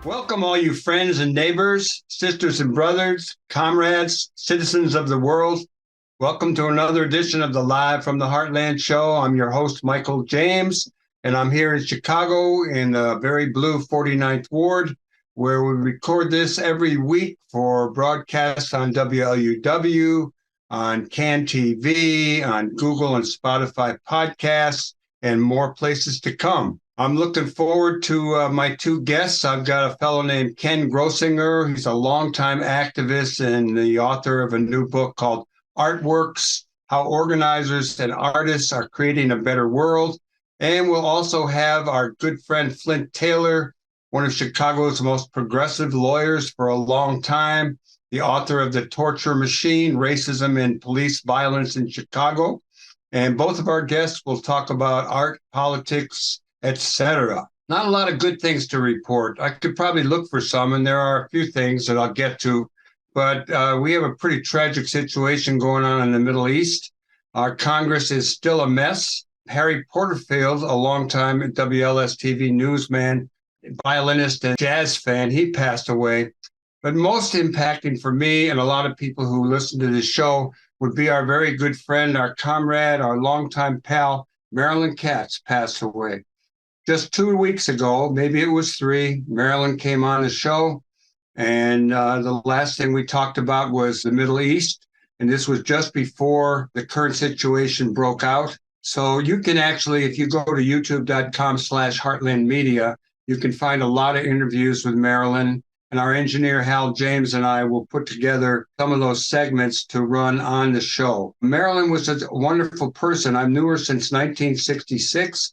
Welcome, all you friends and neighbors, sisters and brothers, comrades, citizens of the world. Welcome to another edition of the Live from the Heartland show. I'm your host, Michael James, and I'm here in Chicago in the very blue 49th Ward, where we record this every week for broadcast on WLUW, on CAN TV, on Google and Spotify podcasts, and more places to come. I'm looking forward to my two guests. I've got a fellow named Ken Grossinger. He's a longtime activist and the author of a new book called Artworks: How Organizers and Artists Are Creating a Better World. And we'll also have our good friend Flint Taylor, one of Chicago's most progressive lawyers for a long time, the author of The Torture Machine: Racism and Police Violence in Chicago. And both of our guests will talk about art, politics, etc. Not a lot of good things to report. I could probably look for some, and there are a few things that I'll get to. But we have a pretty tragic situation going on in the Middle East. Our Congress is still a mess. Harry Porterfield, a longtime WLS-TV newsman, violinist and jazz fan, he passed away. But most impacting for me and a lot of people who listen to this show would be our very good friend, our comrade, our longtime pal, Marilyn Katz, passed away. Just 2 weeks ago, maybe it was 3, Marilyn came on the show, and the last thing we talked about was the Middle East, and this was just before the current situation broke out. So you can actually, if you go to youtube.com/heartlandmedia, you can find a lot of interviews with Marilyn, and our engineer, Hal James, and I will put together some of those segments to run on the show. Marilyn was a wonderful person. I've knew her since 1966.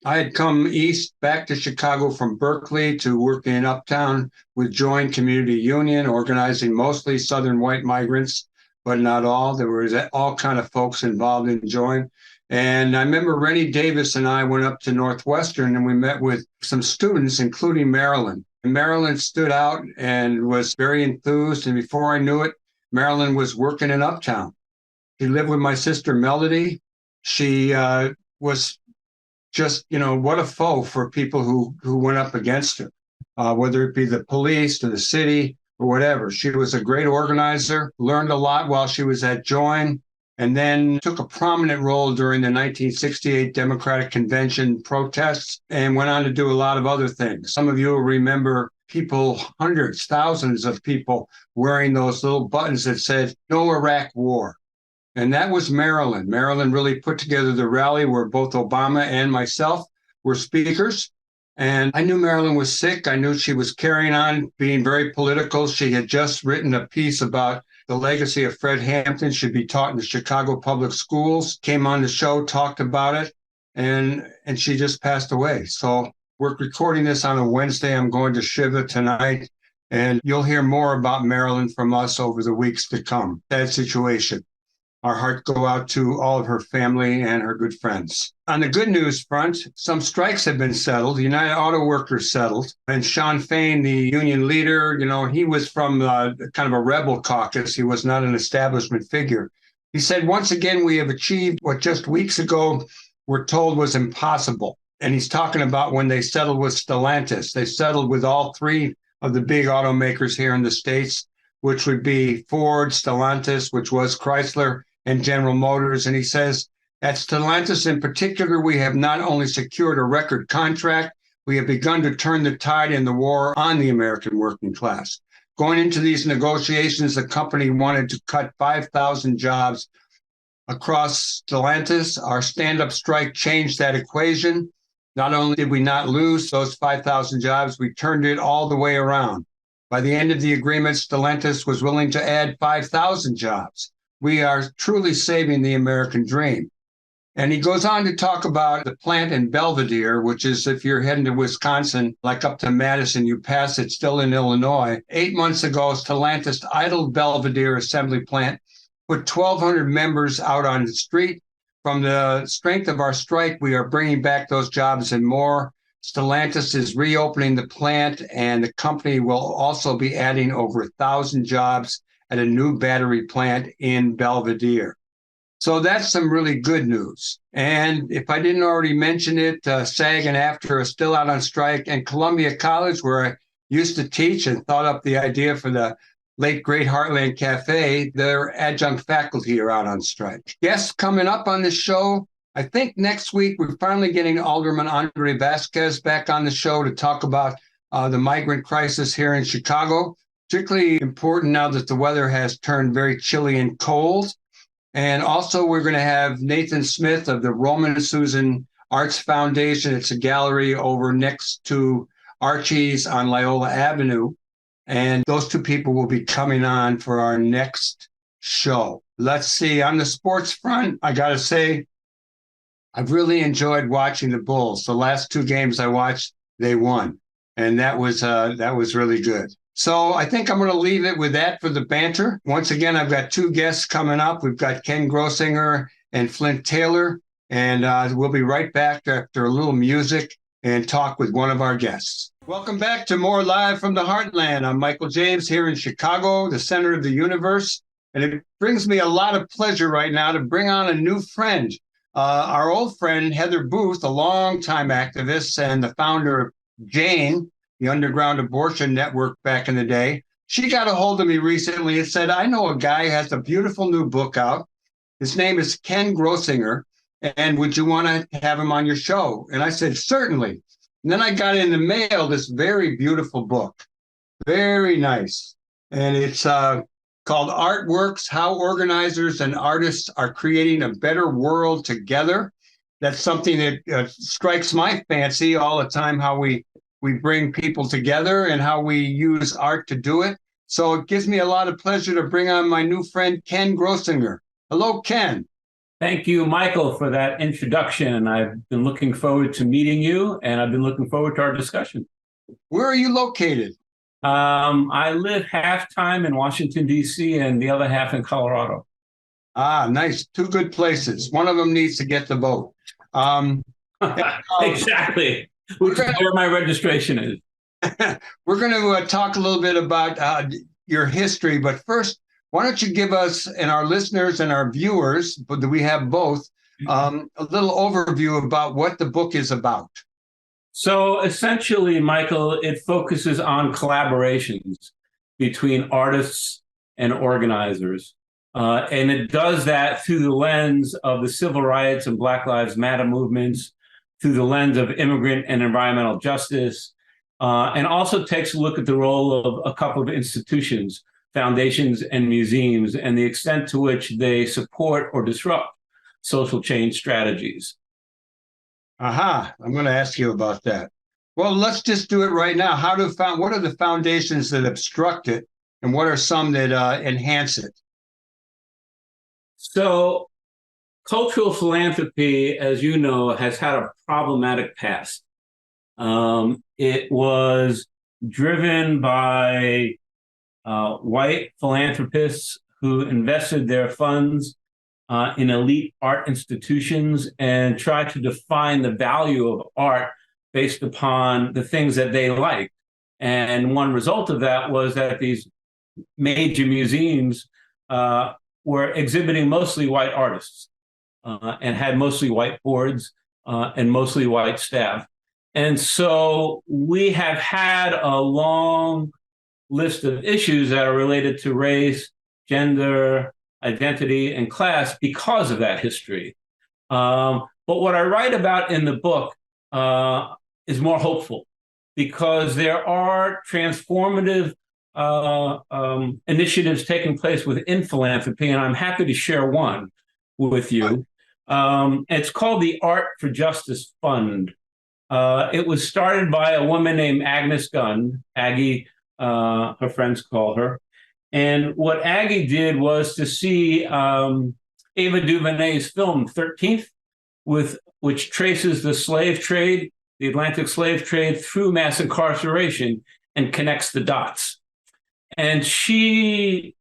I had come east back to Chicago from Berkeley to work in Uptown with Join Community Union, organizing mostly Southern white migrants, but not all. There was all kind of folks involved in Join. And I remember Rennie Davis and I went up to Northwestern and we met with some students, including Marilyn. And Marilyn stood out and was very enthused. And before I knew it, Marilyn was working in Uptown. She lived with my sister Melody. She was just, what a foe for people who went up against her, whether it be the police or the city or whatever. She was a great organizer, learned a lot while she was at Join, and then took a prominent role during the 1968 Democratic Convention protests and went on to do a lot of other things. Some of you will remember people, hundreds, thousands of people wearing those little buttons that said, "No Iraq War." And that was Marilyn. Marilyn really put together the rally where both Obama and myself were speakers. And I knew Marilyn was sick. I knew she was carrying on being very political. She had just written a piece about the legacy of Fred Hampton should be taught in the Chicago public schools, came on the show, talked about it, and she just passed away. So we're recording this on a Wednesday. I'm going to Shiva tonight, and you'll hear more about Marilyn from us over the weeks to come. Sad situation. Our hearts go out to all of her family and her good friends. On the good news front, some strikes have been settled. The United Auto Workers settled. And Sean Fain, the union leader, he was from kind of a rebel caucus. He was not an establishment figure. He said, once again, we have achieved what just weeks ago we're told was impossible. And he's talking about when they settled with Stellantis. They settled with all 3 of the big automakers here in the States, which would be Ford, Stellantis, which was Chrysler, and General Motors. And he says, at Stellantis in particular, we have not only secured a record contract, we have begun to turn the tide in the war on the American working class. Going into these negotiations, the company wanted to cut 5,000 jobs across Stellantis. Our stand-up strike changed that equation. Not only did we not lose those 5,000 jobs, we turned it all the way around. By the end of the agreement, Stellantis was willing to add 5,000 jobs. We are truly saving the American dream. And he goes on to talk about the plant in Belvidere, which is, if you're heading to Wisconsin, like up to Madison, you pass it, still in Illinois. 8 months ago, Stellantis idled Belvidere assembly plant, put 1,200 members out on the street. From the strength of our strike, we are bringing back those jobs and more. Stellantis is reopening the plant, and the company will also be adding over 1,000 jobs at a new battery plant in Belvidere. So that's some really good news. And if I didn't already mention it, SAG and AFTRA are still out on strike, and Columbia College, where used to teach and thought up the idea for the late great Heartland Cafe. Their adjunct faculty are out on strike. Guests coming up on the show. I think next week we're finally getting Alderman Andre Vasquez back on the show to talk about the migrant crisis here in Chicago. Particularly important now that the weather has turned very chilly and cold. And also we're going to have Nathan Smith of the Roman Susan Arts Foundation. It's a gallery over next to Archie's on Loyola Avenue. And those two people will be coming on for our next show. Let's see. On the sports front, I got to say, I've really enjoyed watching the Bulls. The last two games I watched, they won. And that was really good. So I think I'm going to leave it with that for the banter. Once again, I've got two guests coming up. We've got Ken Grossinger and Flint Taylor. And we'll be right back after a little music and talk with one of our guests. Welcome back to more Live from the Heartland. I'm Michael James here in Chicago, the center of the universe. And it brings me a lot of pleasure right now to bring on a new friend. Our old friend, Heather Booth, a longtime activist and the founder of Jane, the Underground Abortion Network back in the day. She got a hold of me recently and said, I know a guy who has a beautiful new book out. His name is Ken Grossinger. And would you want to have him on your show? And I said, certainly. And then I got in the mail this very beautiful book. Very nice. And it's called Artworks, How Organizers and Artists Are Creating a Better World Together. That's something that strikes my fancy all the time, how we bring people together and how we use art to do it. So it gives me a lot of pleasure to bring on my new friend, Ken Grossinger. Hello, Ken. Thank you, Michael, for that introduction. I've been looking forward to meeting you, and I've been looking forward to our discussion. Where are you located? I live half-time in Washington, D.C., and the other half in Colorado. Ah, nice. Two good places. One of them needs to get the vote. Exactly. Which is where my registration is. We're going to talk a little bit about your history, but first, why don't you give us and our listeners and our viewers, but we have both, a little overview about what the book is about. So essentially, Michael, it focuses on collaborations between artists and organizers. And it does that through the lens of the civil rights and Black Lives Matter movements, through the lens of immigrant and environmental justice, and also takes a look at the role of a couple of institutions, foundations and museums, and the extent to which they support or disrupt social change strategies. Aha, I'm going to ask you about that. Well, let's just do it right now. What are the foundations that obstruct it, and what are some that enhance it? So cultural philanthropy, as you know, has had a problematic past. It was driven by white philanthropists who invested their funds in elite art institutions and tried to define the value of art based upon the things that they liked. And one result of that was that these major museums were exhibiting mostly white artists and had mostly white boards and mostly white staff. And so we have had a long list of issues that are related to race, gender, identity, and class because of that history. But what I write about in the book is more hopeful because there are transformative initiatives taking place within philanthropy, and I'm happy to share one with you. It's called the Art for Justice Fund. It was started by a woman named Agnes Gunn, Aggie, her friends call her. And what Aggie did was to see Ava DuVernay's film 13th, which traces the slave trade, the Atlantic slave trade through mass incarceration and connects the dots. And she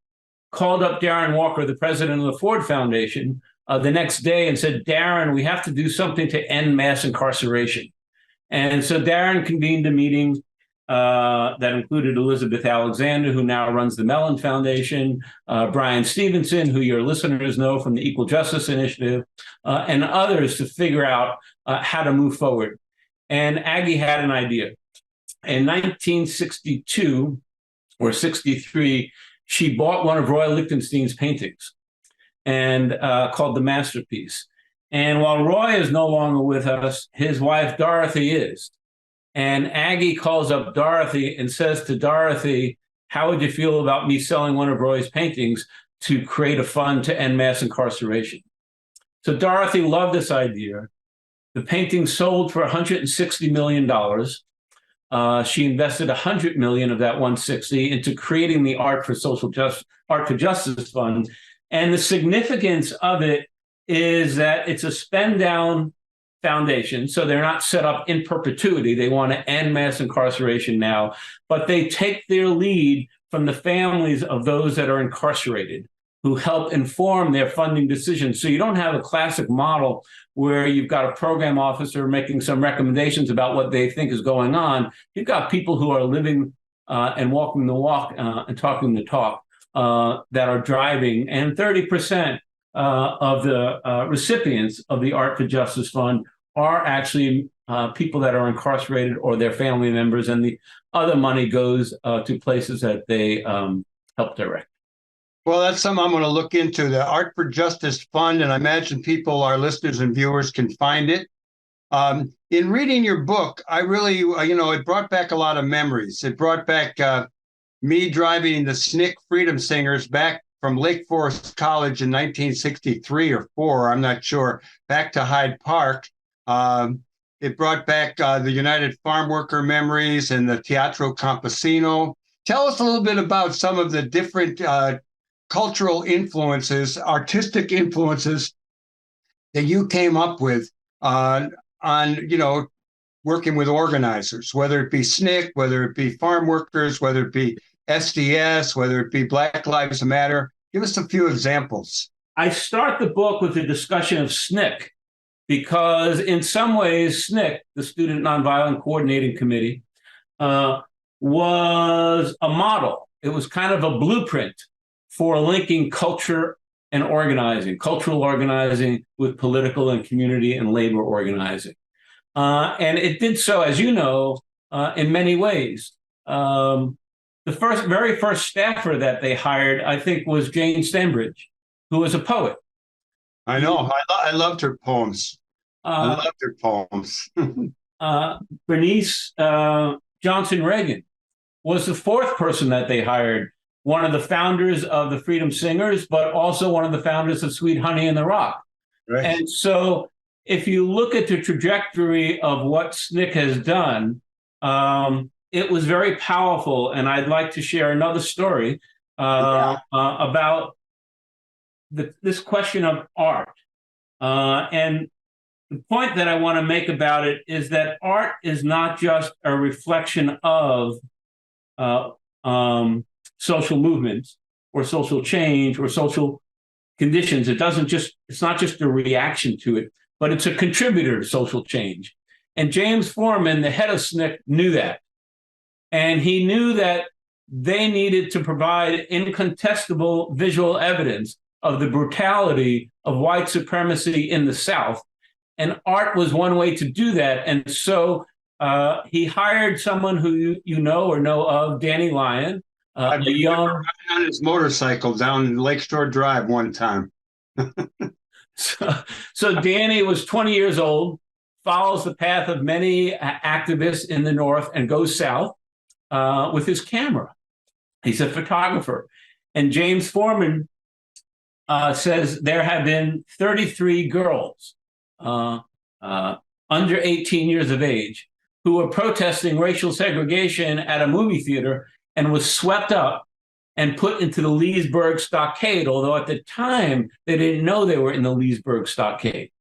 called up Darren Walker, the president of the Ford Foundation, the next day and said, Darren, we have to do something to end mass incarceration. And so Darren convened a meeting that included Elizabeth Alexander, who now runs the Mellon Foundation, Brian Stevenson, who your listeners know from the Equal Justice Initiative, and others to figure out how to move forward. And Aggie had an idea. in 1962 or 63, she bought one of Roy Lichtenstein's paintings and called The Masterpiece. And while Roy is no longer with us, his wife Dorothy is. And Aggie calls up Dorothy and says to Dorothy, how would you feel about me selling one of Roy's paintings to create a fund to end mass incarceration? So Dorothy loved this idea. The painting sold for $160 million. She invested $100 million of that 160 into creating the Art for Justice Fund. And the significance of it is that it's a spend down foundation. So they're not set up in perpetuity. They want to end mass incarceration now, but they take their lead from the families of those that are incarcerated, who help inform their funding decisions. So you don't have a classic model where you've got a program officer making some recommendations about what they think is going on. You've got people who are living and walking the walk and talking the talk that are driving. And 30% of the recipients of the Art for Justice Fund are actually people that are incarcerated or their family members, and the other money goes to places that they help direct. Well, that's something I'm going to look into, the Art for Justice Fund, and I imagine people, our listeners and viewers, can find it. In reading your book, I really, it brought back a lot of memories. It brought back me driving the SNCC Freedom Singers back from Lake Forest College in 1963 or 4, I'm not sure, back to Hyde Park. It brought back the United Farm Worker memories and the Teatro Campesino. Tell us a little bit about some of the different cultural influences, artistic influences that you came up with on working with organizers, whether it be SNCC, whether it be farm workers, whether it be SDS, whether it be Black Lives Matter. Give us a few examples. I start the book with a discussion of SNCC because in some ways SNCC, the Student Nonviolent Coordinating Committee, was a model. It was kind of a blueprint for linking culture and organizing, cultural organizing with political and community and labor organizing. And it did so, as you know, in many ways. The very first staffer that they hired, I think, was Jane Stanbridge, who was a poet. I know. I loved her poems. I loved her poems. Bernice Johnson Reagan was the fourth person that they hired, one of the founders of the Freedom Singers, but also one of the founders of Sweet Honey in the Rock. Right. And so if you look at the trajectory of what SNCC has done, it was very powerful. And I'd like to share another story about this question of art. And the point that I want to make about it is that art is not just a reflection of social movements or social change or social conditions. It's not just a reaction to it, but it's a contributor to social change. And James Foreman, the head of SNCC, knew that. And he knew that they needed to provide incontestable visual evidence of the brutality of white supremacy in the South. And art was one way to do that. And so he hired someone who you know or know of, Danny Lyon, a young... on his motorcycle down Lakeshore Drive one time. So Danny was 20 years old, follows the path of many activists in the North and goes south with his camera. He's a photographer. And James Foreman says there have been 33 girls under 18 years of age who were protesting racial segregation at a movie theater and was swept up and put into the Leesburg Stockade, although at the time they didn't know they were in the Leesburg Stockade.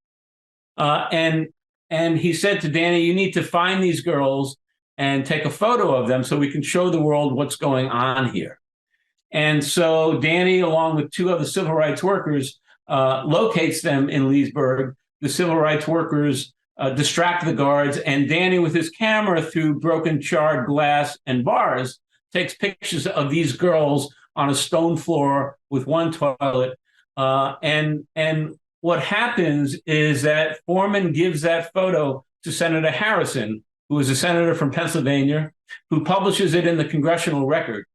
And he said to Danny, you need to find these girls and take a photo of them so we can show the world what's going on here. And so Danny, along with two other civil rights workers, locates them in Leesburg. The civil rights workers distract the guards, and Danny, with his camera through broken charred glass and bars, takes pictures of these girls on a stone floor with one toilet. And what happens is that Foreman gives that photo to Senator Harrison, who is a senator from Pennsylvania, who publishes it in the Congressional Record.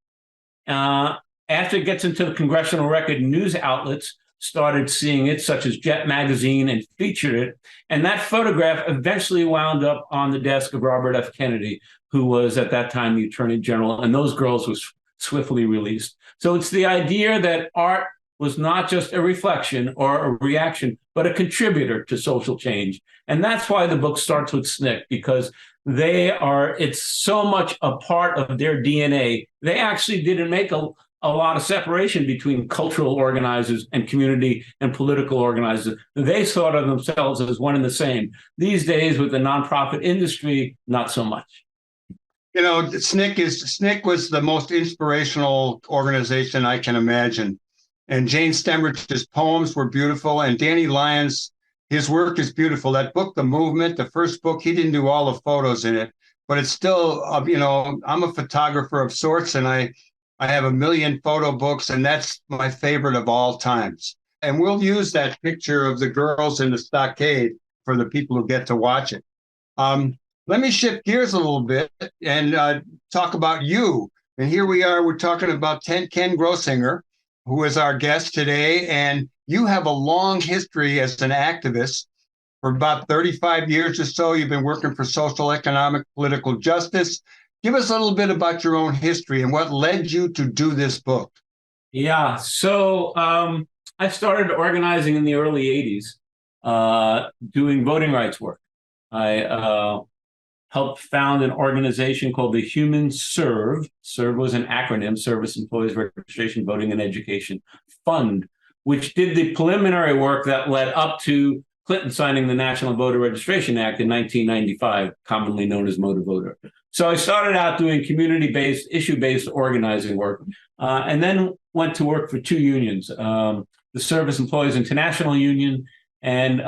After it gets into the Congressional Record, news outlets started seeing it, such as Jet Magazine, and featured it. And that photograph eventually wound up on the desk of Robert F. Kennedy, who was at that time the Attorney General, and those girls was swiftly released. So it's the idea that art was not just a reflection or a reaction, but a contributor to social change. And that's why the book starts with SNCC, because it's so much a part of their DNA. They actually didn't make a lot of separation between cultural organizers and community and political organizers. They thought of themselves as one and the same. These days, with the nonprofit industry, not so much. You know, SNCC was the most inspirational organization I can imagine. And Jane Stemrich's poems were beautiful. And Danny Lyons, his work is beautiful. That book, The Movement, the first book, he didn't do all the photos in it, but it's still, I'm a photographer of sorts, and I have a million photo books, and that's my favorite of all times. And we'll use that picture of the girls in the stockade for the people who get to watch it. Let me shift gears a little bit and talk about you. And here we are, we're talking about Ken Grossinger, who is our guest today. And you have a long history as an activist. For about 35 years or so, you've been working for social, economic, political justice. Give us a little bit about your own history and what led you to do this book. Yeah, so I started organizing in the early 80s, doing voting rights work. I helped found an organization called the Human Serve. Serve was an acronym, Service Employees Registration, Voting and Education Fund, which did the preliminary work that led up to Clinton signing the National Voter Registration Act in 1995, commonly known as Motor Voter. So I started out doing community-based, issue-based organizing work, and then went to work for two unions, the Service Employees International Union, and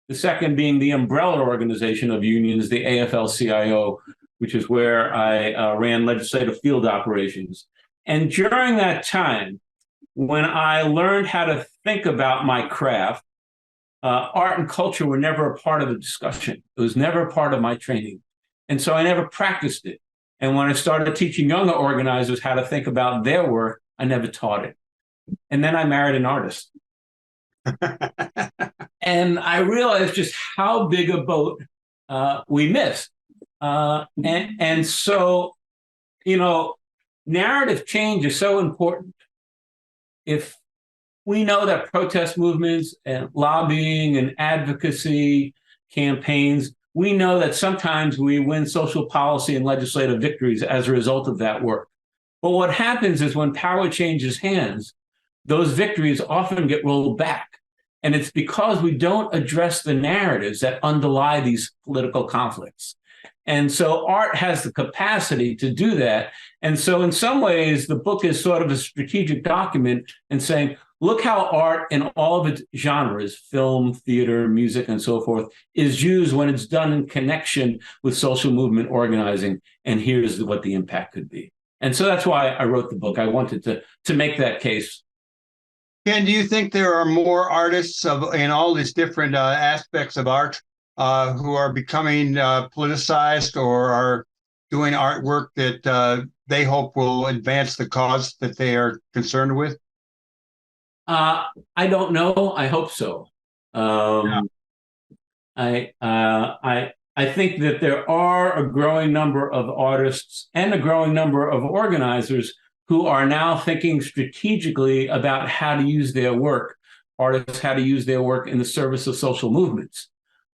the second being the umbrella organization of unions, the AFL-CIO, which is where I ran legislative field operations. And during that time, when I learned how to think about my craft, art and culture were never a part of the discussion. It was never a part of my training. And so I never practiced it. And when I started teaching younger organizers how to think about their work, I never taught it. And then I married an artist. And I realized just how big a boat we missed. And so, narrative change is so important. If we know that protest movements and lobbying and advocacy campaigns, we know that sometimes we win social policy and legislative victories as a result of that work. But what happens is when power changes hands, those victories often get rolled back. And it's because we don't address the narratives that underlie these political conflicts. And so art has the capacity to do that. And so in some ways, the book is sort of a strategic document and saying, look how art in all of its genres, film, theater, music, and so forth, is used when it's done in connection with social movement organizing. And here's what the impact could be. And so that's why I wrote the book. I wanted to make that case. Ken, do you think there are more artists in all these different aspects of art who are becoming politicized or are doing artwork that they hope will advance the cause that they are concerned with? I don't know. I hope so. Yeah. I think that there are a growing number of artists and a growing number of organizers who are now thinking strategically about how to use their work, artists how to use their work in the service of social movements.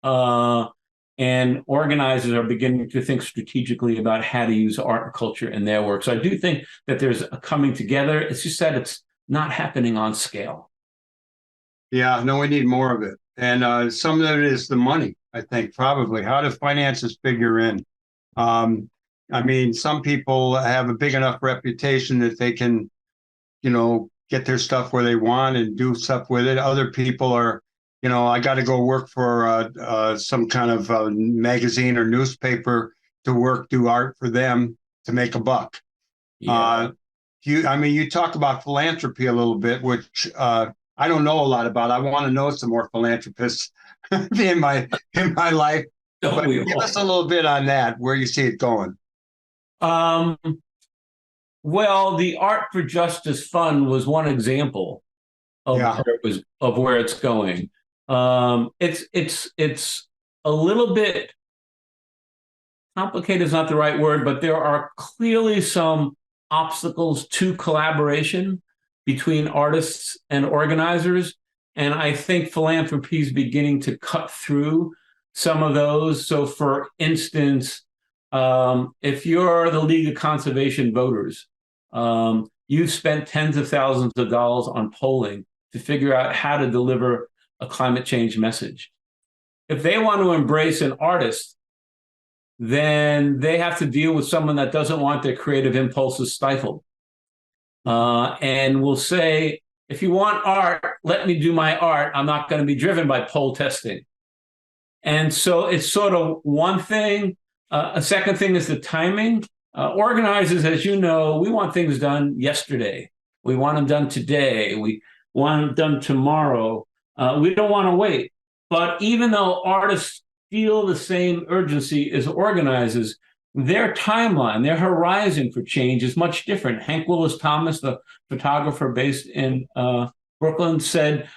And organizers are beginning to think strategically about how to use art and culture in their work. So I do think that there's a coming together. It's just that it's not happening on scale. Yeah, no, we need more of it. And some of it is the money, I think, probably. How do finances figure in? I mean, some people have a big enough reputation that they can, get their stuff where they want and do stuff with it. Other people are, I got to go work for some kind of magazine or newspaper to do art for them to make a buck. Yeah. You talk about philanthropy a little bit, which I don't know a lot about. I want to know some more philanthropists in my life. Don't But we give us a all? little bit on that, where you see it going. Um, well, the Art for Justice Fund was one example of Yeah. where it was of where it's going. It's a little bit complicated is not the right word, but there are clearly some obstacles to collaboration between artists and organizers. And I think philanthropy is beginning to cut through some of those. So, for instance, if you're the League of Conservation Voters, you've spent tens of thousands of dollars on polling to figure out how to deliver a climate change message. If they want to embrace an artist, then they have to deal with someone that doesn't want their creative impulses stifled. And will say, if you want art, let me do my art. I'm not going to be driven by poll testing. And so it's sort of one thing. A second thing is the timing. Organizers, as you know, we want things done yesterday. We want them done today. We want them done tomorrow. We don't want to wait. But even though artists feel the same urgency as organizers, their timeline, their horizon for change is much different. Hank Willis Thomas, the photographer based in Brooklyn, said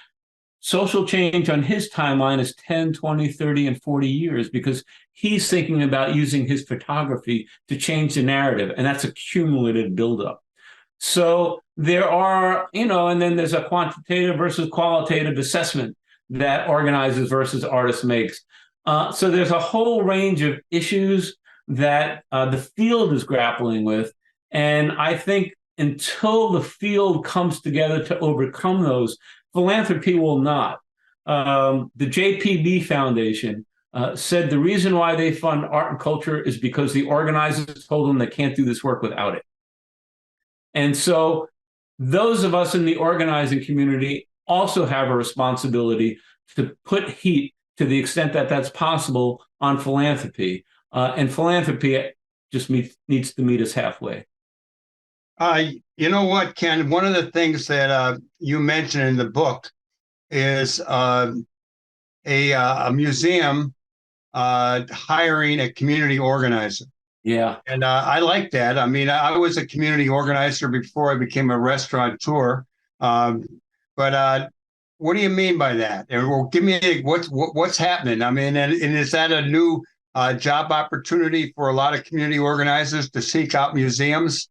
social change on his timeline is 10, 20, 30, and 40 years because he's thinking about using his photography to change the narrative. And that's a cumulative buildup. So there are, and then there's a quantitative versus qualitative assessment that organizers versus artists makes. So there's a whole range of issues that the field is grappling with. And I think until the field comes together to overcome those, philanthropy will not. The JPB Foundation said the reason why they fund art and culture is because the organizers told them they can't do this work without it. And so those of us in the organizing community also have a responsibility to put heat to the extent that that's possible on philanthropy. And philanthropy just needs to meet us halfway. You know what, Ken? One of the things that you mentioned in the book is a museum hiring a community organizer. Yeah. And I like that. I mean, I was a community organizer before I became a restaurateur. But what do you mean by that? And well, give me what's happening. I mean, and is that a new job opportunity for a lot of community organizers to seek out museums?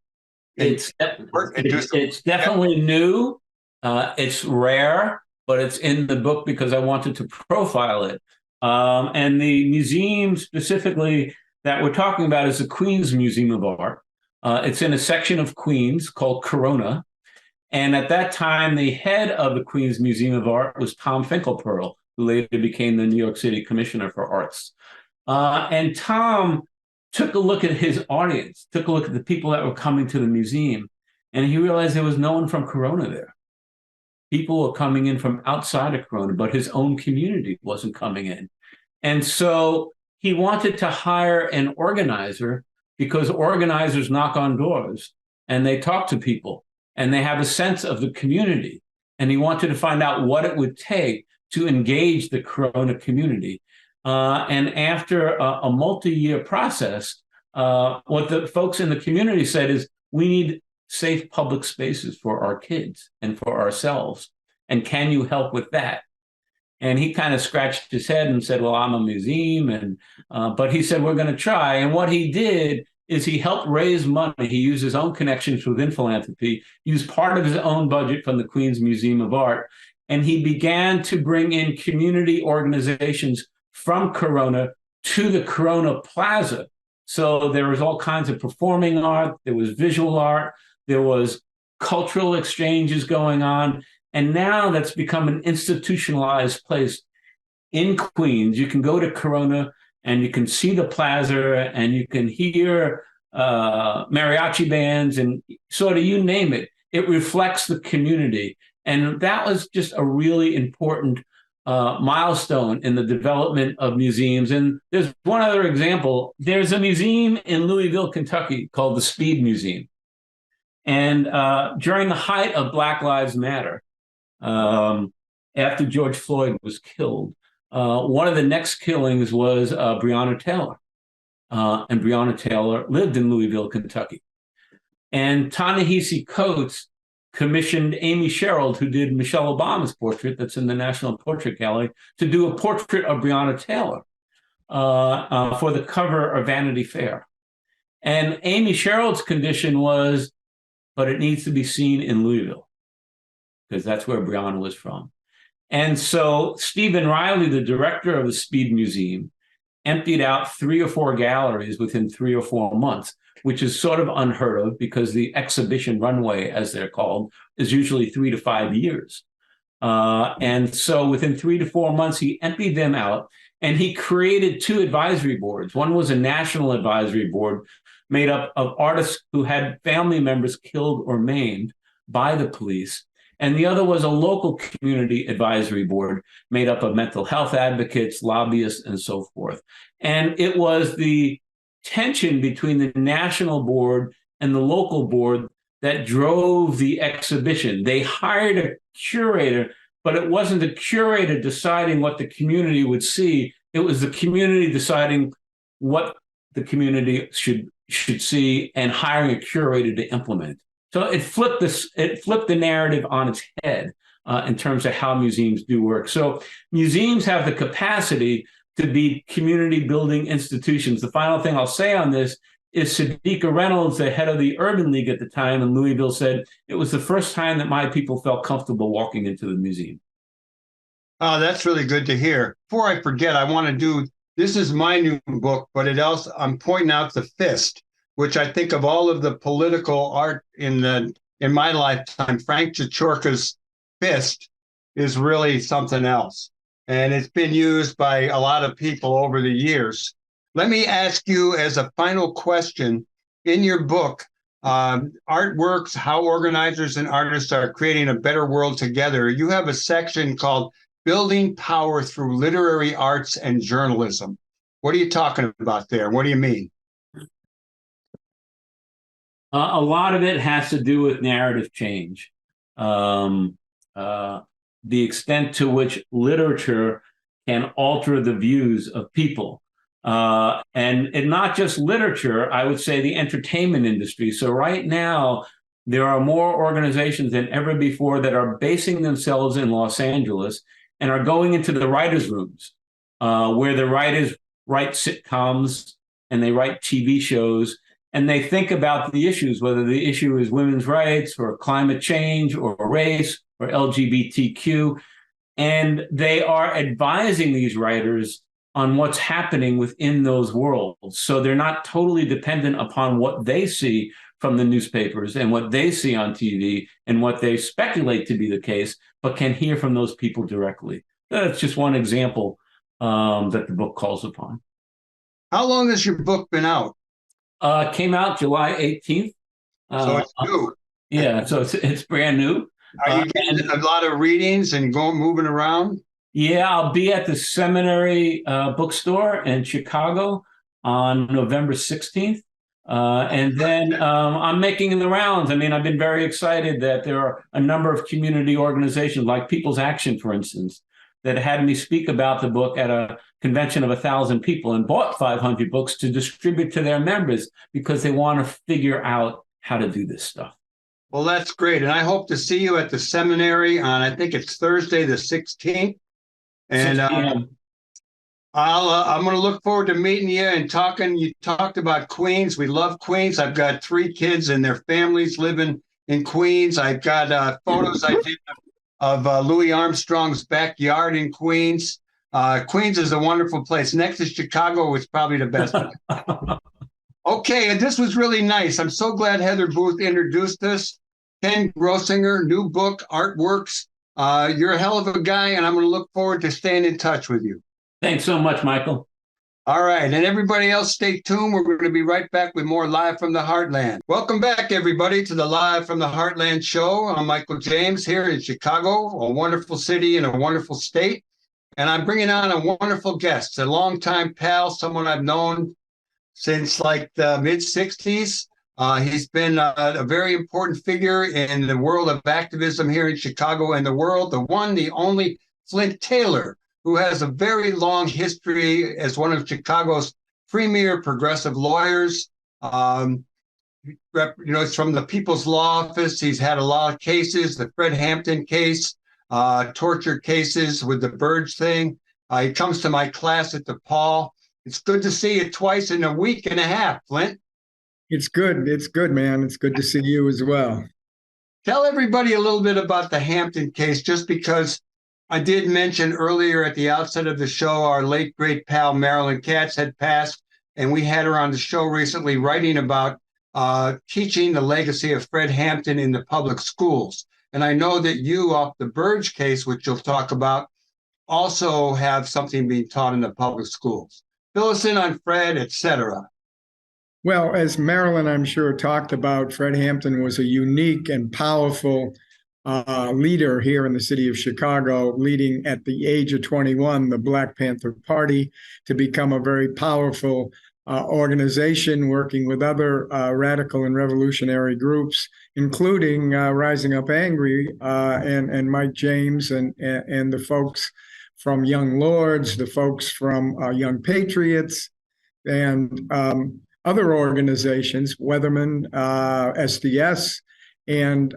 It's definitely new. It's rare, but it's in the book because I wanted to profile it. And the museum specifically that we're talking about is the Queens Museum of Art. It's in a section of Queens called Corona. And at that time, the head of the Queens Museum of Art was Tom Finkelpearl, who later became the New York City Commissioner for Arts. And Tom took a look at his audience, took a look at the people that were coming to the museum, and he realized there was no one from Corona there. People were coming in from outside of Corona, but his own community wasn't coming in. And so he wanted to hire an organizer because organizers knock on doors and they talk to people and they have a sense of the community. And he wanted to find out what it would take to engage the Corona community. And after a multi-year process, what the folks in the community said is, we need safe public spaces for our kids and for ourselves. And can you help with that? And he kind of scratched his head and said, well, I'm a museum. And but he said, we're going to try. And what he did is he helped raise money. He used his own connections within philanthropy, used part of his own budget from the Queens Museum of Art. And he began to bring in community organizations from Corona to the Corona Plaza. So there was all kinds of performing art, there was visual art, there was cultural exchanges going on. And now that's become an institutionalized place in Queens. You can go to Corona and you can see the plaza and you can hear mariachi bands and sort of you name it. It reflects the community. And that was just a really important milestone in the development of museums. And there's one other example. There's a museum in Louisville, Kentucky called the Speed Museum. And during the height of Black Lives Matter, after George Floyd was killed, One of the next killings was Breonna Taylor. And Breonna Taylor lived in Louisville, Kentucky. And Ta-Nehisi Coates commissioned Amy Sherald, who did Michelle Obama's portrait that's in the National Portrait Gallery, to do a portrait of Breonna Taylor for the cover of Vanity Fair. And Amy Sherald's condition was, but it needs to be seen in Louisville, because that's where Breonna was from. And so Stephen Riley, the director of the Speed Museum, emptied out 3 or 4 galleries within 3 or 4 months, which is sort of unheard of because the exhibition runway, as they're called, is usually 3 to 5 years. And so within 3 to 4 months, he emptied them out, and he created 2 advisory boards. One was a national advisory board made up of artists who had family members killed or maimed by the police. And the other was a local community advisory board made up of mental health advocates, lobbyists, and so forth. And it was the tension between the national board and the local board that drove the exhibition. They hired a curator, but it wasn't the curator deciding what the community would see. It was the community deciding what the community should see and hiring a curator to implement. So it flipped the narrative on its head in terms of how museums do work. So museums have the capacity to be community building institutions. The final thing I'll say on this is Sadiqa Reynolds, the head of the Urban League at the time in Louisville, said it was the first time that my people felt comfortable walking into the museum. Oh, that's really good to hear. Before I forget, I want to do, this is my new book, but it also, I'm pointing out The Fist, which I think of all of the political art in my lifetime, Frank Cichorka's Fist is really something else. And it's been used by a lot of people over the years. Let me ask you as a final question, in your book, Artworks, How Organizers and Artists Are Creating a Better World Together, you have a section called Building Power Through Literary Arts and Journalism. What are you talking about there? What do you mean? A lot of it has to do with narrative change. The extent to which literature can alter the views of people. And not just literature, I would say the entertainment industry. So right now, there are more organizations than ever before that are basing themselves in Los Angeles and are going into the writers' rooms, where the writers write sitcoms and they write TV shows, and they think about the issues, whether the issue is women's rights or climate change or race or LGBTQ. And they are advising these writers on what's happening within those worlds. So they're not totally dependent upon what they see from the newspapers and what they see on TV and what they speculate to be the case, but can hear from those people directly. That's just one example that the book calls upon. How long has your book been out? Came out July 18th. So it's new. Yeah, so it's brand new. Are you getting a lot of readings and moving around? Yeah, I'll be at the Seminary bookstore in Chicago on November 16th. And then I'm making the rounds. I mean, I've been very excited that there are a number of community organizations like People's Action, for instance, that had me speak about the book at a convention of 1,000 people and bought 500 books to distribute to their members because they want to figure out how to do this stuff. Well, that's great. And I hope to see you at the seminary on, I think it's Thursday, the 16th. And I'm going to look forward to meeting you and talking. You talked about Queens. We love Queens. I've got 3 kids and their families living in Queens. I've got photos I did of Louis Armstrong's backyard in Queens. Queens is a wonderful place. Next to Chicago, it's probably the best. Okay, and this was really nice. I'm so glad Heather Booth introduced us. Ken Grossinger, new book, Artworks. You're a hell of a guy, and I'm going to look forward to staying in touch with you. Thanks so much, Michael. All right, and everybody else, stay tuned. We're going to be right back with more Live from the Heartland. Welcome back, everybody, to the Live from the Heartland show. I'm Michael James here in Chicago, a wonderful city and a wonderful state. And I'm bringing on a wonderful guest, a longtime pal, someone I've known since like the mid-'60s. He's been a very important figure in the world of activism here in Chicago and the world, the one, the only Flint Taylor, who has a very long history as one of Chicago's premier progressive lawyers. He's from the People's Law Office. He's had a lot of cases, the Fred Hampton case, torture cases with the Burge thing. He comes to my class at DePaul. It's good to see you twice in a week and a half, Flint. It's good. It's good, man. It's good to see you as well. Tell everybody a little bit about the Hampton case, just because I did mention earlier at the outset of the show, our late great pal Marilyn Katz had passed, and we had her on the show recently writing about teaching the legacy of Fred Hampton in the public schools. And I know that you, off the Burge case, which you'll talk about, also have something being taught in the public schools. Fill us in on Fred, etc. Well, as Marilyn, I'm sure, talked about, Fred Hampton was a unique and powerful leader here in the city of Chicago, leading at the age of 21 the Black Panther Party to become a very powerful organization working with other radical and revolutionary groups, including Rising Up Angry and Mike James and the folks from Young Lords, the folks from Young Patriots, and other organizations, Weatherman, SDS. And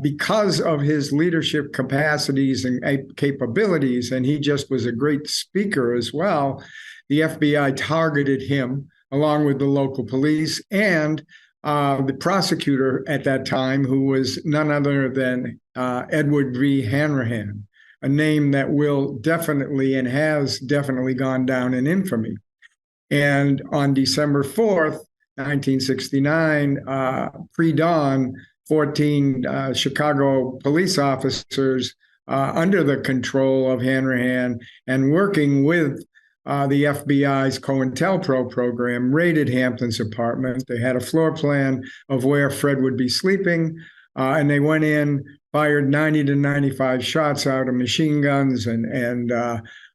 because of his leadership capacities and capabilities, and he just was a great speaker as well, the FBI targeted him along with the local police and the prosecutor at that time, who was none other than Edward V. Hanrahan, a name that will definitely and has definitely gone down in infamy. And on December 4th, 1969, pre-dawn, 14 Chicago police officers under the control of Hanrahan and working with the FBI's COINTELPRO program raided Hampton's apartment. They had a floor plan of where Fred would be sleeping, and they went in, fired 90 to 95 shots out of machine guns and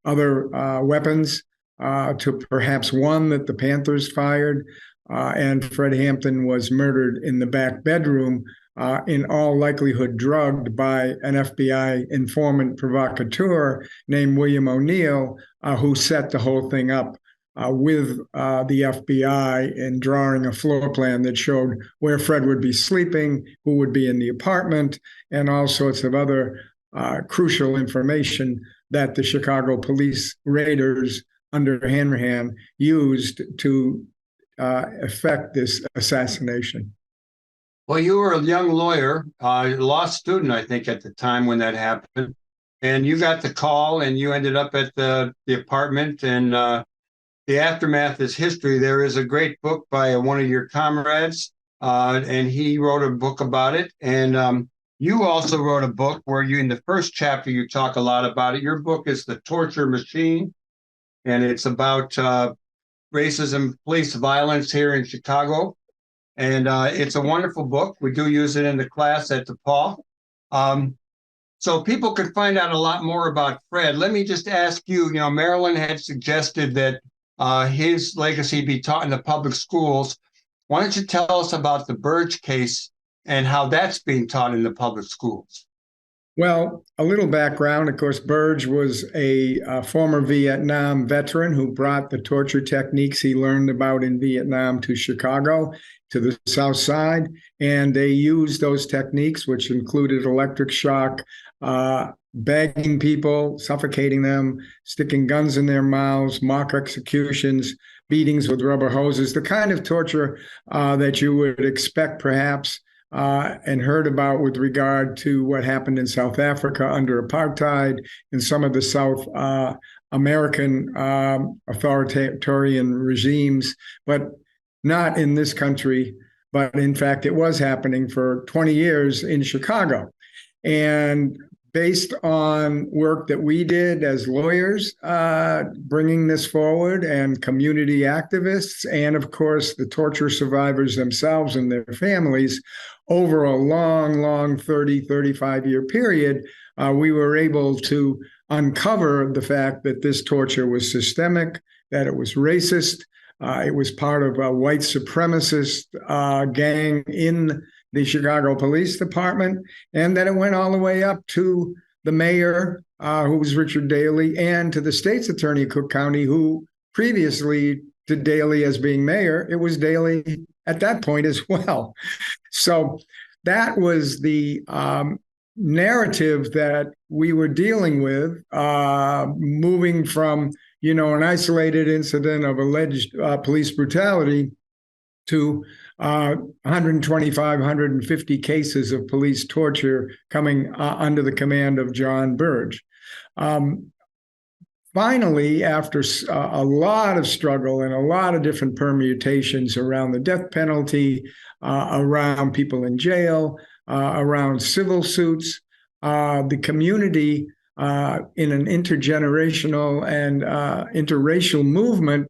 other weapons to perhaps one that the Panthers fired. And Fred Hampton was murdered in the back bedroom, in all likelihood drugged by an FBI informant provocateur named William O'Neill, who set the whole thing up with the FBI in drawing a floor plan that showed where Fred would be sleeping, who would be in the apartment, and all sorts of other crucial information that the Chicago police raiders under Hanrahan used to effect this assassination. Well, you were a young lawyer, law student, I think, at the time when that happened. And you got the call and you ended up at the apartment, and the aftermath is history. There is a great book by one of your comrades, and he wrote a book about it. And you also wrote a book where in the first chapter, you talk a lot about it. Your book is The Torture Machine, and it's about racism, police violence here in Chicago. And it's a wonderful book. We do use it in the class at DePaul. So people can find out a lot more about Fred. Let me just ask you, Marilyn had suggested that his legacy be taught in the public schools. Why don't you tell us about the Burge case and how that's being taught in the public schools? Well, a little background. Of course, Burge was a former Vietnam veteran who brought the torture techniques he learned about in Vietnam to Chicago, to the South Side. And they used those techniques, which included electric shock, bagging people, suffocating them, sticking guns in their mouths, mock executions, beatings with rubber hoses, the kind of torture that you would expect perhaps and heard about with regard to what happened in South Africa under apartheid and some of the South American authoritarian regimes, but not in this country. But in fact, it was happening for 20 years in Chicago. And based on work that we did as lawyers, bringing this forward, and community activists, and of course, the torture survivors themselves and their families, over a long 30, 35-year period, we were able to uncover the fact that this torture was systemic, that it was racist, it was part of a white supremacist gang in the Chicago Police Department, and that it went all the way up to the mayor who was Richard Daley, and to the state's attorney of Cook County, who previously to Daley as being mayor, it was Daley at that point as well. So that was the narrative that we were dealing with, moving from, an isolated incident of alleged police brutality to 125, 150 cases of police torture coming under the command of John Burge. Finally, after a lot of struggle and a lot of different permutations around the death penalty, around people in jail, around civil suits, the community in an intergenerational and interracial movement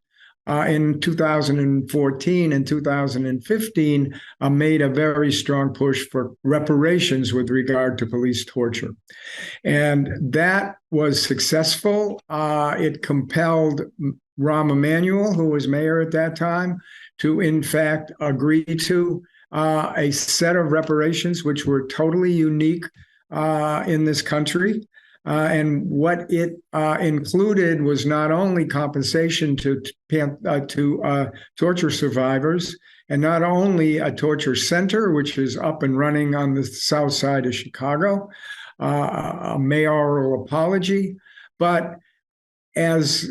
in 2014 and 2015 made a very strong push for reparations with regard to police torture. And that was successful. It compelled Rahm Emanuel, who was mayor at that time, to in fact agree to a set of reparations which were totally unique in this country. And what it included was not only compensation to torture survivors, and not only a torture center, which is up and running on the south side of Chicago, a mayoral apology, but as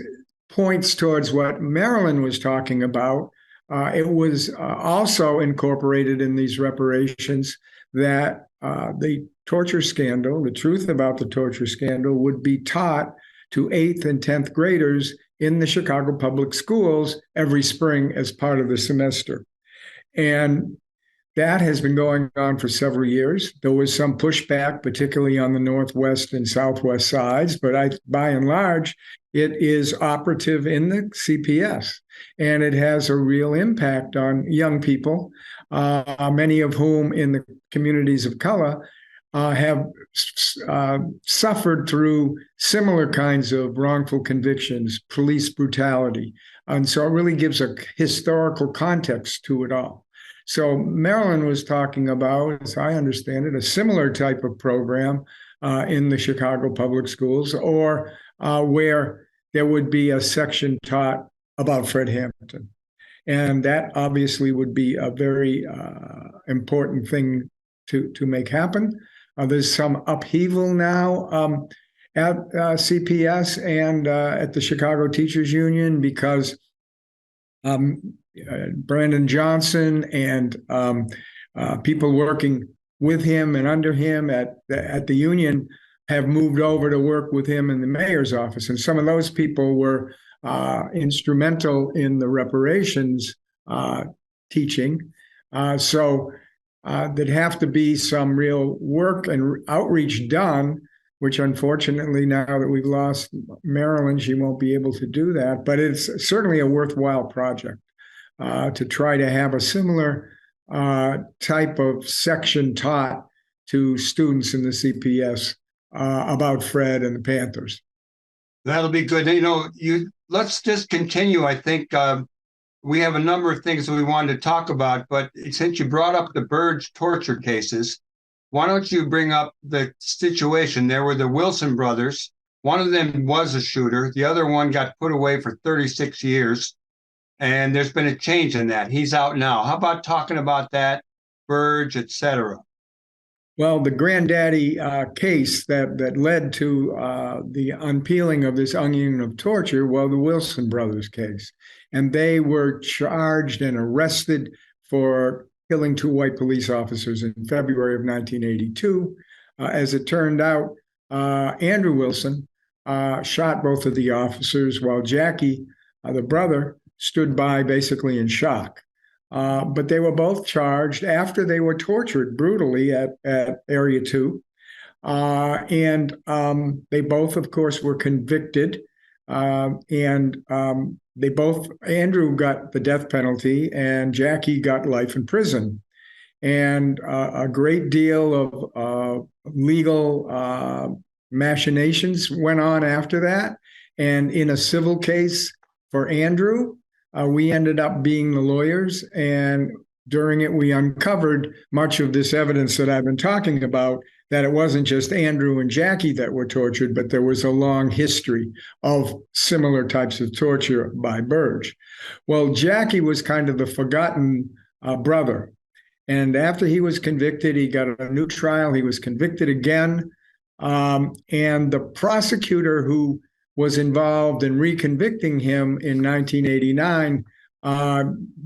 points towards what Marilyn was talking about, it was also incorporated in these reparations that the torture scandal, the truth about the torture scandal, would be taught to 8th and 10th graders in the Chicago public schools every spring as part of the semester. And that has been going on for several years. There was some pushback, particularly on the northwest and southwest sides, but by and large, it is operative in the CPS, and it has a real impact on young people, many of whom in the communities of color have suffered through similar kinds of wrongful convictions, police brutality. And so it really gives a historical context to it all. So Marilyn was talking about, as I understand it, a similar type of program in the Chicago public schools, or where there would be a section taught about Fred Hampton. And that obviously would be a very important thing to make happen. There's some upheaval now at CPS and at the Chicago Teachers Union because Brandon Johnson and people working with him and under him at the union have moved over to work with him in the mayor's office. And some of those people were instrumental in the reparations teaching. So there'd have to be some real work and outreach done, which unfortunately, now that we've lost Marilyn, she won't be able to do that. But it's certainly a worthwhile project to try to have a similar type of section taught to students in the CPS about Fred and the Panthers. That'll be good. Let's just continue. I think we have a number of things that we wanted to talk about, but since you brought up the Burge torture cases, why don't you bring up the situation? There were the Wilson brothers. One of them was a shooter. The other one got put away for 36 years, and there's been a change in that. He's out now. How about talking about that, Burge, et cetera? Well, the granddaddy case that led to the unpeeling of this onion of torture, well, the Wilson brothers case. And they were charged and arrested for killing 2 white police officers in February of 1982. As it turned out, Andrew Wilson shot both of the officers while Jackie, the brother, stood by basically in shock. But they were both charged after they were tortured brutally at Area 2. And they both, of course, were convicted. Andrew got the death penalty and Jackie got life in prison. And a great deal of legal machinations went on after that. And in a civil case for Andrew, we ended up being the lawyers, and during it, we uncovered much of this evidence that I've been talking about, that it wasn't just Andrew and Jackie that were tortured, but there was a long history of similar types of torture by Burge. Well, Jackie was kind of the forgotten brother. And after he was convicted, he got a new trial. He was convicted again. And the prosecutor who was involved in reconvicting him in 1989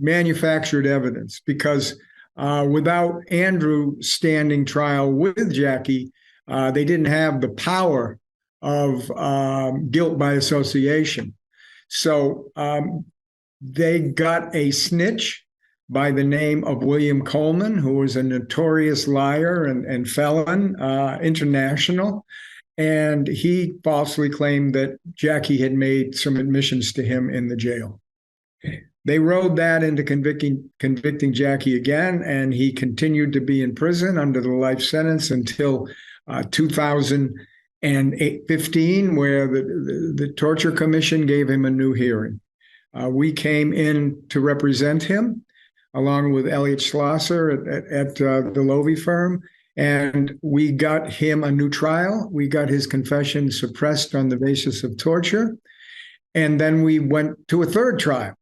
manufactured evidence, because without Andrew standing trial with Jackie, they didn't have the power of guilt by association. So they got a snitch by the name of William Coleman, who was a notorious liar and felon, international. And he falsely claimed that Jackie had made some admissions to him in the jail. They rode that into convicting Jackie again, and he continued to be in prison under the life sentence until 2015, where the Torture Commission gave him a new hearing. We came in to represent him, along with Elliot Schlosser at the Lovie firm, and we got him a new trial. We got his confession suppressed on the basis of torture, and then we went to a third trial.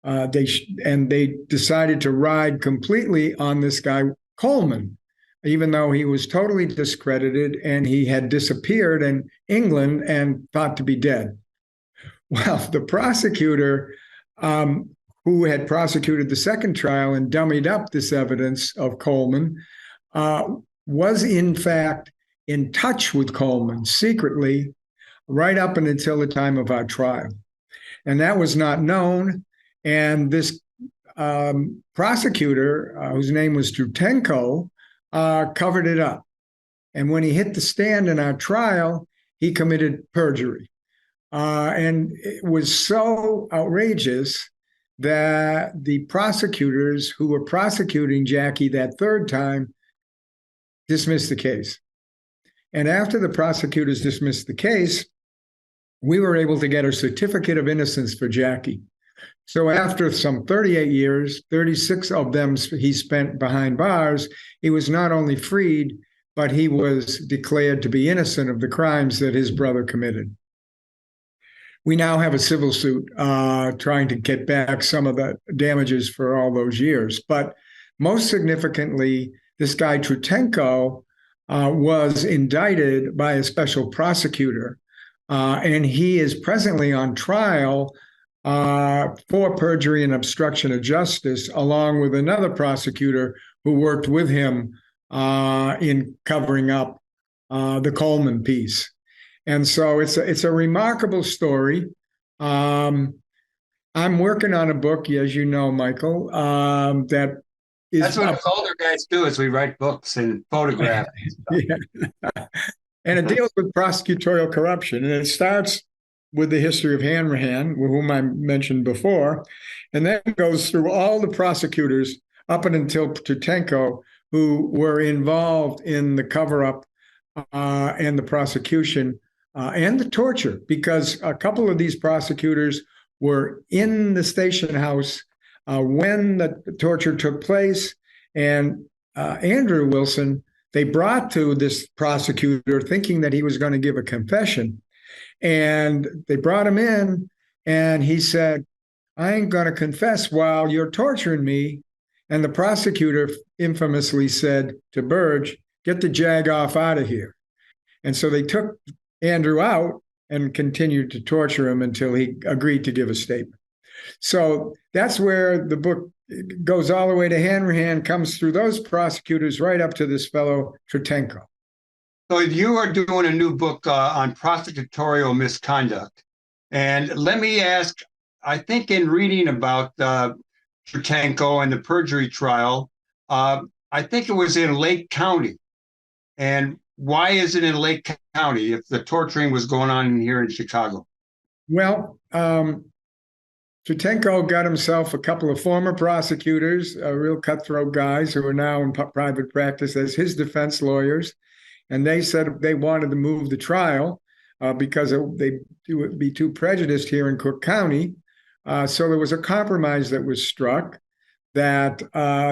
They decided to ride completely on this guy Coleman, even though he was totally discredited and he had disappeared in England and thought to be dead. Well, the prosecutor who had prosecuted the second trial and dummied up this evidence of Coleman was in fact in touch with Coleman secretly right up and until the time of our trial. And that was not known. And this prosecutor, whose name was Drutenko, covered it up. And when he hit the stand in our trial, he committed perjury. And it was so outrageous that the prosecutors who were prosecuting Jackie that third time dismissed the case. And after the prosecutors dismissed the case, we were able to get a certificate of innocence for Jackie. So after some 38 years, 36 of them he spent behind bars, he was not only freed, but he was declared to be innocent of the crimes that his brother committed. We now have a civil suit trying to get back some of the damages for all those years. But most significantly, this guy Drutenko was indicted by a special prosecutor, and he is presently on trial for perjury and obstruction of justice, along with another prosecutor who worked with him in covering up the Coleman piece. And so it's a remarkable story. I'm working on a book, as you know, Michael, that is... That's what us older guys do, is we write books and photographs. Yeah. And it deals with prosecutorial corruption. And it starts with the history of Hanrahan, whom I mentioned before, and then goes through all the prosecutors up until Drutenko, who were involved in the cover-up and the prosecution and the torture, because a couple of these prosecutors were in the station house when the torture took place. And Andrew Wilson, they brought to this prosecutor thinking that he was going to give a confession. And they brought him in, and he said, "I ain't going to confess while you're torturing me." And the prosecutor infamously said to Burge, "Get the jag off out of here." And so they took Andrew out and continued to torture him until he agreed to give a statement. So that's where the book goes all the way to Hanrahan, comes through those prosecutors right up to this fellow Drutenko. So you are doing a new book on prosecutorial misconduct. And let me ask, I think in reading about Drutenko and the perjury trial, I think it was in Lake County. And why is it in Lake County if the torturing was going on here in Chicago? Well, Drutenko got himself a couple of former prosecutors, real cutthroat guys who are now in private practice as his defense lawyers. And they said they wanted to move the trial because they would be too prejudiced here in Cook County. So there was a compromise that was struck. that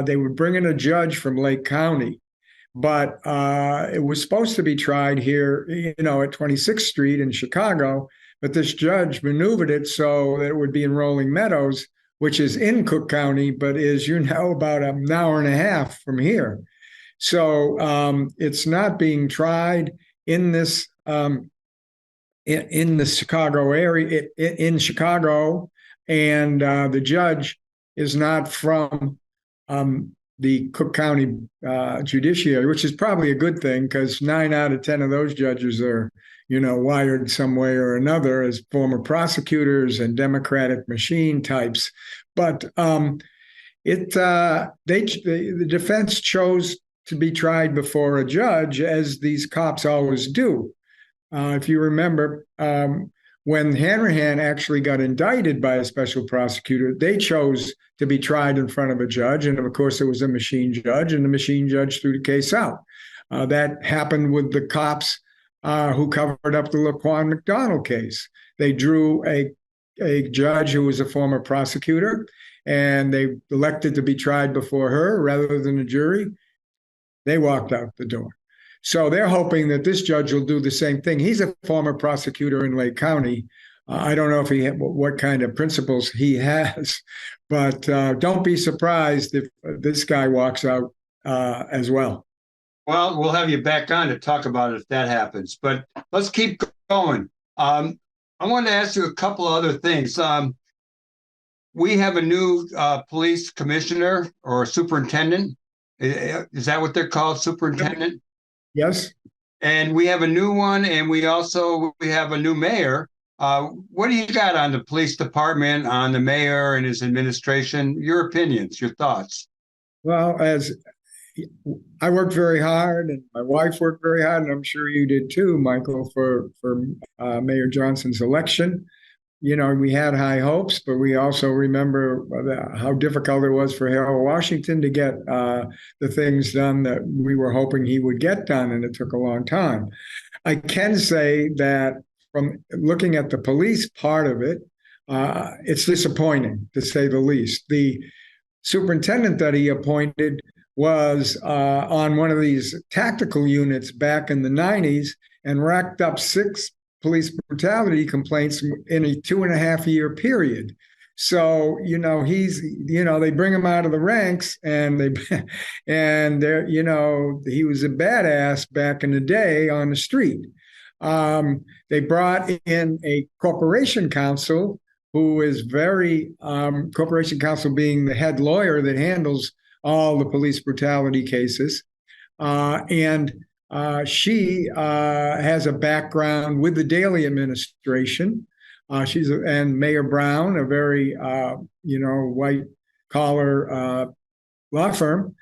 they would bring in a judge from Lake County, but it was supposed to be tried here, at 26th Street in Chicago. But this judge maneuvered it so that it would be in Rolling Meadows, which is in Cook County, but is, about an hour and a half from here. So it's not being tried in this in the Chicago area, in Chicago, and the judge is not from the Cook County judiciary, which is probably a good thing because 9 out of 10 of those judges are, wired some way or another as former prosecutors and Democratic machine types. But the defense chose to be tried before a judge, as these cops always do. If you remember, when Hanrahan actually got indicted by a special prosecutor, they chose to be tried in front of a judge. And of course, it was a machine judge, and the machine judge threw the case out. That happened with the cops who covered up the Laquan McDonald case. They drew a judge who was a former prosecutor, and they elected to be tried before her rather than a jury. They walked out the door. So they're hoping that this judge will do the same thing. He's a former prosecutor in Lake County. I don't know if what kind of principles he has, but don't be surprised if this guy walks out as well. Well, we'll have you back on to talk about it if that happens. But let's keep going. I wanted to ask you a couple of other things. We have a new police commissioner or superintendent. Is that what they're called, superintendent? Yes. And we have a new one, and we have a new mayor. What do you got on the police department, on the mayor and his administration? Your opinions, your thoughts? Well, as I worked very hard, and my wife worked very hard, and I'm sure you did too, Michael, for Mayor Johnson's election. We had high hopes, but we also remember how difficult it was for Harold Washington to get the things done that we were hoping he would get done, and it took a long time. I can say that from looking at the police part of it, it's disappointing, to say the least. The superintendent that he appointed was on one of these tactical units back in the 90s and racked up 6 police brutality complaints in a 2.5-year period. So, they bring him out of the ranks, and they're, he was a badass back in the day on the street. They brought in a corporation counsel who is corporation counsel being the head lawyer that handles all the police brutality cases. She has a background with the Daley administration. And Mayor Brown, a very, white collar law firm.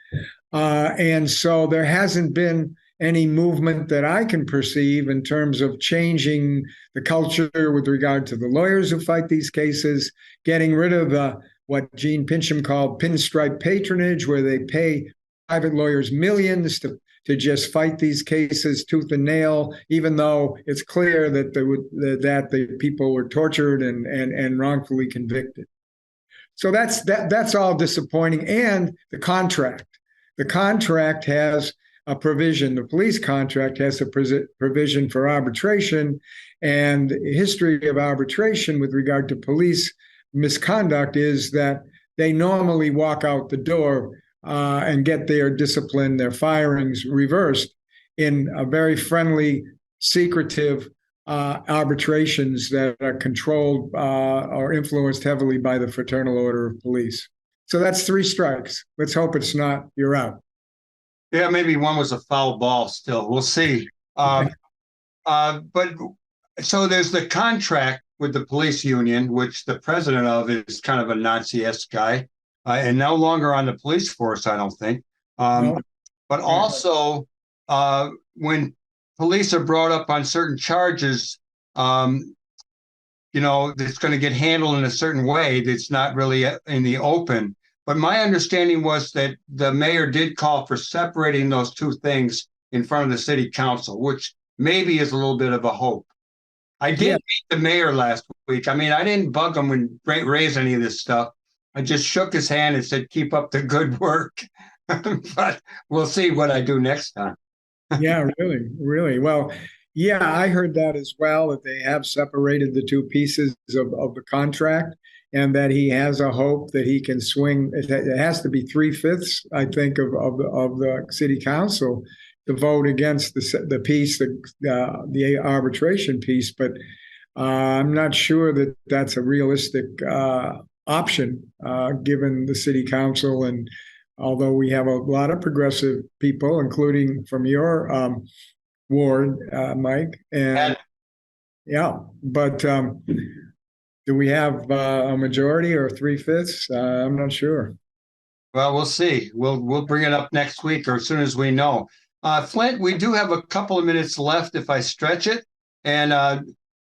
And so there hasn't been any movement that I can perceive in terms of changing the culture with regard to the lawyers who fight these cases, getting rid of what Gene Pincham called pinstripe patronage, where they pay private lawyers millions to just fight these cases tooth and nail, even though it's clear that the people were tortured and wrongfully convicted. So that's all disappointing. And the contract has a provision. The police contract has a provision for arbitration, and the history of arbitration with regard to police misconduct is that they normally walk out the door and get their discipline, their firings reversed in a very friendly, secretive arbitrations that are controlled or influenced heavily by the Fraternal Order of Police. So that's 3 strikes. Let's hope it's not, you're out. Yeah, maybe one was a foul ball still. We'll see. But so there's the contract with the police union, which the president of is kind of a Nazi-esque guy. And no longer on the police force, I don't think. But also, when police are brought up on certain charges, it's going to get handled in a certain way that's not really in the open. But my understanding was that the mayor did call for separating those 2 things in front of the city council, which maybe is a little bit of a hope. I did meet the mayor last week. I mean, I didn't bug him and raise any of this stuff. I just shook his hand and said, keep up the good work. But we'll see what I do next time. Yeah, really, really. Well, yeah, I heard that as well, that they have separated the two pieces of the contract and that he has a hope that he can swing. It has to be three-fifths, I think, of the city council to vote against the piece, the arbitration piece. But I'm not sure that that's a realistic option, given the city council. And although we have a lot of progressive people, including from your ward, Mike, and yeah, but do we have a majority or three-fifths? I'm not sure. Well, we'll see. We'll bring it up next week or as soon as we know. Flint, we do have a couple of minutes left if I stretch it. And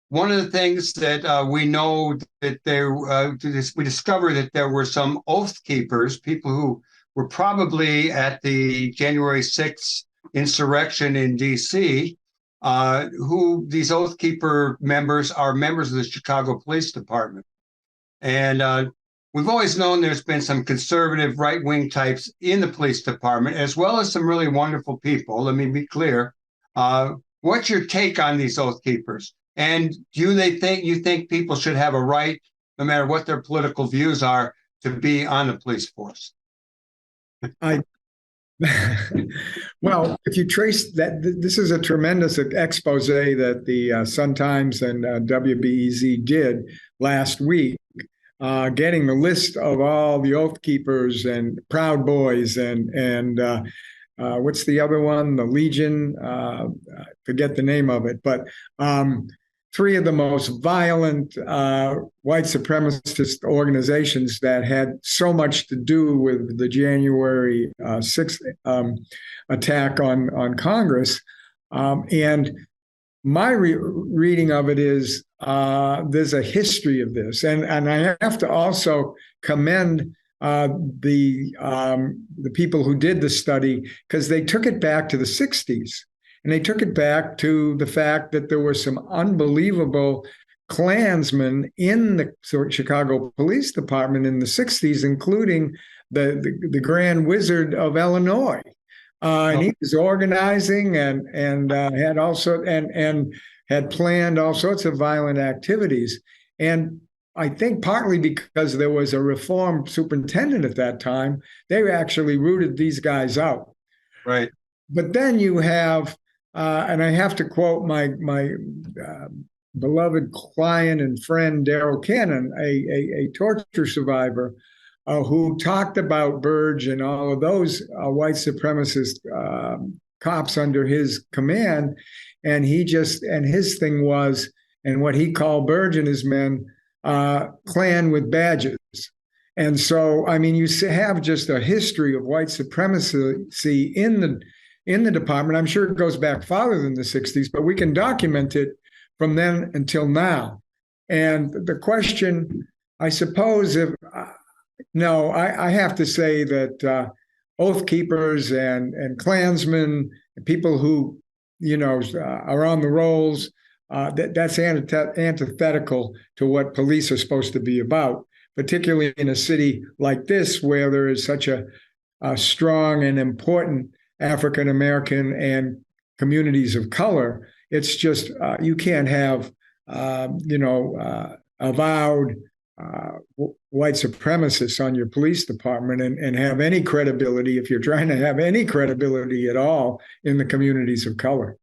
one of the things that we know that we discovered that there were some oath keepers, people who were probably at the January 6th insurrection in D.C., who these Oath Keeper members are members of the Chicago Police Department. And we've always known there's been some conservative right-wing types in the police department, as well as some really wonderful people. Let me be clear. What's your take on these Oath Keepers? And do you think people should have a right, no matter what their political views are, to be on the police force? Well, if you trace that, this is a tremendous expose that the Sun-Times and WBEZ did last week, getting the list of all the Oath Keepers and Proud Boys and what's the other one? The Legion. Forget the name of it, but three of the most violent white supremacist organizations that had so much to do with the January 6th attack on Congress. And my reading of it is there's a history of this. And I have to also commend the people who did the study, because they took it back to the 60s. And they took it back to the fact that there were some unbelievable Klansmen in the Chicago Police Department in the 60s, including the Grand Wizard of Illinois. And he was organizing and had also and had planned all sorts of violent activities. And I think partly because there was a reform superintendent at that time, they actually rooted these guys out. Right. But then you have, and I have to quote my beloved client and friend, Darrell Cannon, a torture survivor, who talked about Burge and all of those white supremacist cops under his command. And his thing was, and what he called Burge and his men, Klan with badges. And so, I mean, you have just a history of white supremacy in the department. I'm sure it goes back farther than the 60s, but we can document it from then until now. And the question, I suppose, I have to say that Oath Keepers and Klansmen, people who, are on the rolls, that's antithetical to what police are supposed to be about, particularly in a city like this where there is such a strong and important African American and communities of color. It's just you can't have avowed white supremacists on your police department and have any credibility, if you're trying to have any credibility at all, in the communities of color.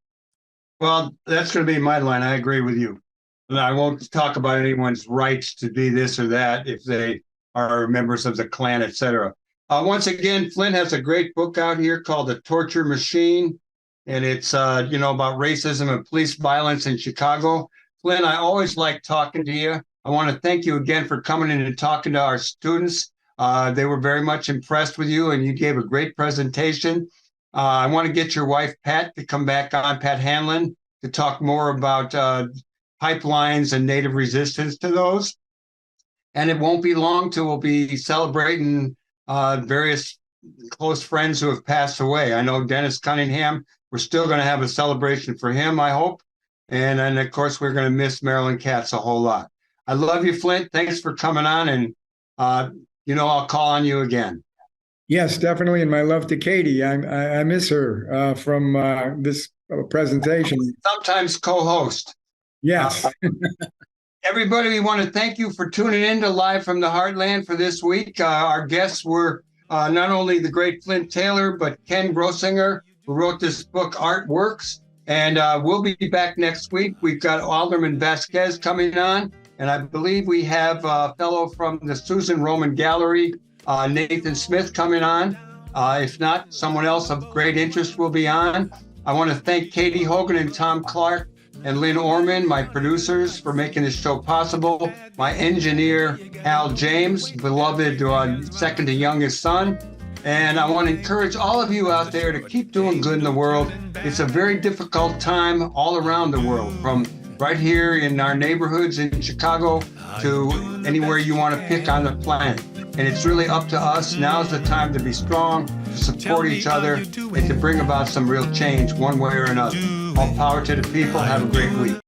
Well, that's going to be my line. I agree with you. I won't talk about anyone's rights to be this or that if they are members of the Klan, et cetera. Once again, Flint has a great book out here called The Torture Machine, and it's about racism and police violence in Chicago. Flint, I always like talking to you. I want to thank you again for coming in and talking to our students. They were very much impressed with you, and you gave a great presentation. I want to get your wife, Pat, to come back on, Pat Hanlon, to talk more about pipelines and native resistance to those. And it won't be long till we'll be celebrating various close friends who have passed away. I know Dennis Cunningham, we're still going to have a celebration for him, I hope. And then, of course, we're going to miss Marilyn Katz a whole lot. I love you, Flint. Thanks for coming on. And I'll call on you again. Yes, definitely. And my love to Katie. I miss her from this presentation. Sometimes co-host. Yes. Everybody, we want to thank you for tuning in to Live from the Heartland for this week. Our guests were not only the great Flint Taylor, but Ken Grossinger, who wrote this book, Artworks. And we'll be back next week. We've got Alderman Vasquez coming on. And I believe we have a fellow from the Susan Roman Gallery, Nathan Smith, coming on. If not, someone else of great interest will be on. I want to thank Katie Hogan and Tom Clark and Lynn Orman, my producers, for making this show possible. My engineer, Hal James, beloved second to youngest son. And I want to encourage all of you out there to keep doing good in the world. It's a very difficult time all around the world, from right here in our neighborhoods in Chicago to anywhere you want to pick on the planet. And it's really up to us. Now's the time to be strong, to support each other, and to bring about some real change one way or another. All power to the people. Have a great week.